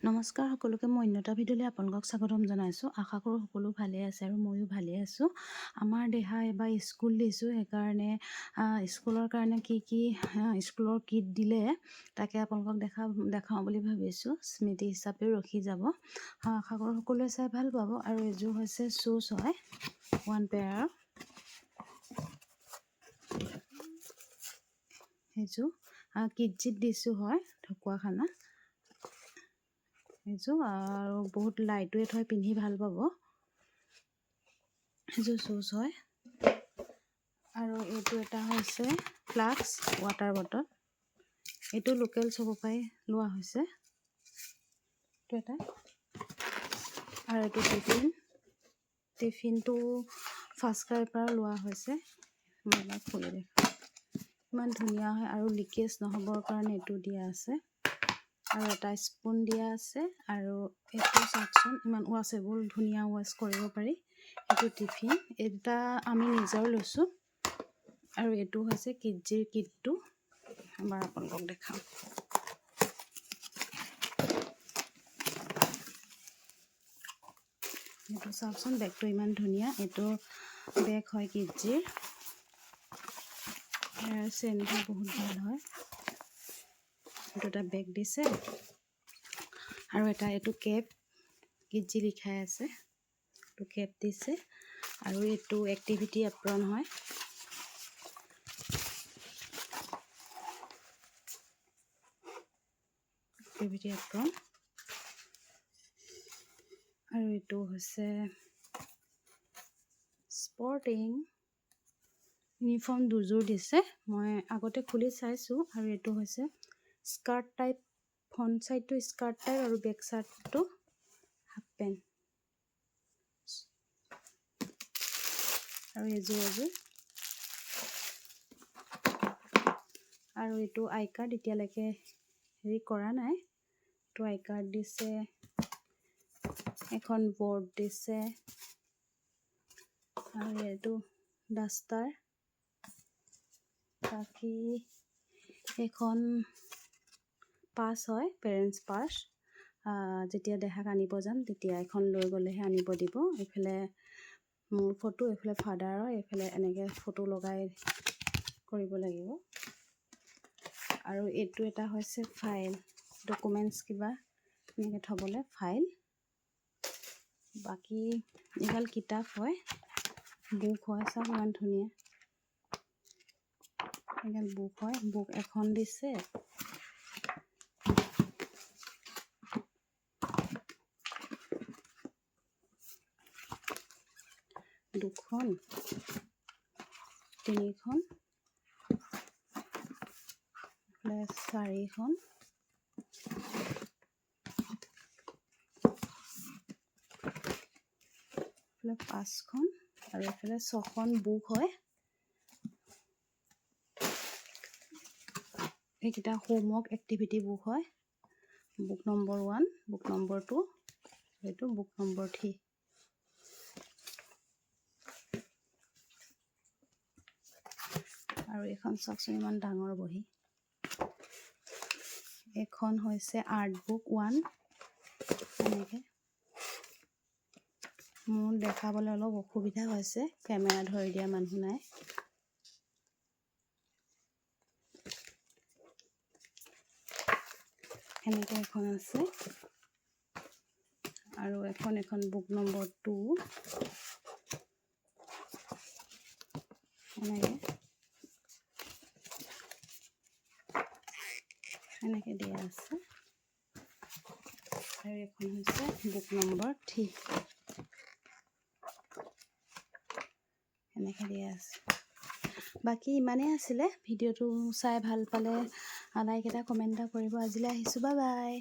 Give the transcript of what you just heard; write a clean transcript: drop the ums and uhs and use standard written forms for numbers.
নমস্কাৰ সকলোকে মই অন্য এটা ভিডিঅ'লৈ আপোনালোকক স্বাগতম জনাইছোঁ। আশা কৰোঁ সকলো ভালে আছে আৰু ময়ো ভালে আছোঁ। আমাৰ দেহা এবাৰ স্কুল দিছোঁ, সেইকাৰণে স্কুলৰ কাৰণে কি স্কুলৰ কিট দিলে তাকে আপোনালোকক দেখাওঁ বুলি ভাবিছোঁ। স্মৃতি হিচাপেও ৰখি যাব। আশা কৰোঁ সকলোৱে চাই ভাল পাব। আৰু এযোৰ হৈছে শ্বুজ হয়, 1 পেয়াৰ। সেইযোৰ কিটজিত দিছোঁ হয়, ঢকুৱাখানা এইযোৰ। আৰু বহুত লাইট ৱেইট হয়, পিন্ধি ভাল পাব। এইযোৰ শ্বুজ হয়। আৰু এইটো এটা হৈছে ফ্লাস্ক ৱাটাৰ বটল। এইটো লোকেল চবৰ পৰাই লোৱা হৈছে। এইটো এটা। আৰু এইটো টিফিনটো ফাৰ্ষ্ট ক্ৰাইৰ পৰা লোৱা হৈছে। মই এবাৰ খুলি দেখাওঁ, ইমান ধুনীয়া হয়। আৰু লিকেজ নহ'বৰ কাৰণে এইটো দিয়া আছে। আৰু এটা স্পুন দিয়া আছে। আৰু এইটো চাওকচোন, ইমান ৱাছেবল, ধুনীয়া ৱাছ কৰিব পাৰি। এইটো টিফিন, এটা আমি নিজৰ লৈছোঁ। আৰু এইটো হৈছে কিটজিৰ কিটটো। এবাৰ আপোনালোকক দেখাওঁ। এইটো চাওকচোন, বেগটো ইমান ধুনীয়া। এইটো বেগ হয় কিটজিৰ। ইয়াৰ চেণ্টটো বহুত ভাল হয়। এইটো এটা বেগ দিছে। আৰু এটা এইটো কেপ, কিটজি লিখাই আছে, এইটো কেপ দিছে। আৰু এইটো এক্টিভিটি এপ্ৰন হয়। Activity apron. আৰু এইটো হৈছে স্পৰ্টিং ইউনিফৰ্ম, দুযোৰ দিছে। মই আগতে খুলি চাইছোঁ। আৰু এইটো হৈছে স্কাৰ্ট টাইপ, ফ্ৰণ্ট চাইডটো স্কাৰ্ট টাইপ আৰু বেক চাইডটো হাফ পেণ্ট। আৰু এযোৰ আৰু এইটো আই কাৰ্ড এতিয়ালৈকে হেৰি কৰা নাই। এইটো আই কাৰ্ড দিছে, এখন বৰ্ড দিছে। আৰু এইটো ডাষ্টাৰ। বাকী এখন পাছ হয়, পেৰেণ্টছ পাছ। যেতিয়া দেহাক আনিব যাম তেতিয়া এখন লৈ গ'লেহে আনিব দিব। এইফালে মোৰ ফটো, এইফালে ফাদাৰৰ, এইফালে এনেকৈ ফটো লগাই কৰিব লাগিব। আৰু এইটো এটা হৈছে ফাইল, ডকুমেণ্টছ কিবা এনেকৈ থ'বলৈ ফাইল। বাকী এইডাল কিতাপ হয়, বুক হয়। চাওক ইমান ধুনীয়া, এইডাল বুক হয়। বুক এখন দিছে। দুখন, তিনিখন, 4খন, 5খন, আৰু এইফালে 6খন বুক হয়। এইকেইটা হোমৱৰ্ক এক্টিভিটি বুক হয়। বুক নম্বৰ 1, বুক নম্বৰ 2, এইটো বুক নম্বৰ 3। আৰু এইখন চাওকচোন, ইমান ডাঙৰ বহী। এইখন হৈছে আৰ্ট বুক 1। এনেকৈ মোৰ দেখাবলৈ অলপ অসুবিধা হৈছে, কেমেৰা ধৰি দিয়া মানুহ নাই। এনেকৈ এখন আছে। আৰু এখন বুক নম্বৰ 2। এনেকৈ দিয়া আছে। আৰু এখন হৈছে বুক নম্বৰ 3। এনেকৈ দিয়া আছে। বাকী ইমানেই আছিলে। ভিডিঅ'টো চাই ভাল পালে লাইক এটা, কমেণ্ট এটা কৰিব। আজিলৈ আহিছোঁ, বাই বাই।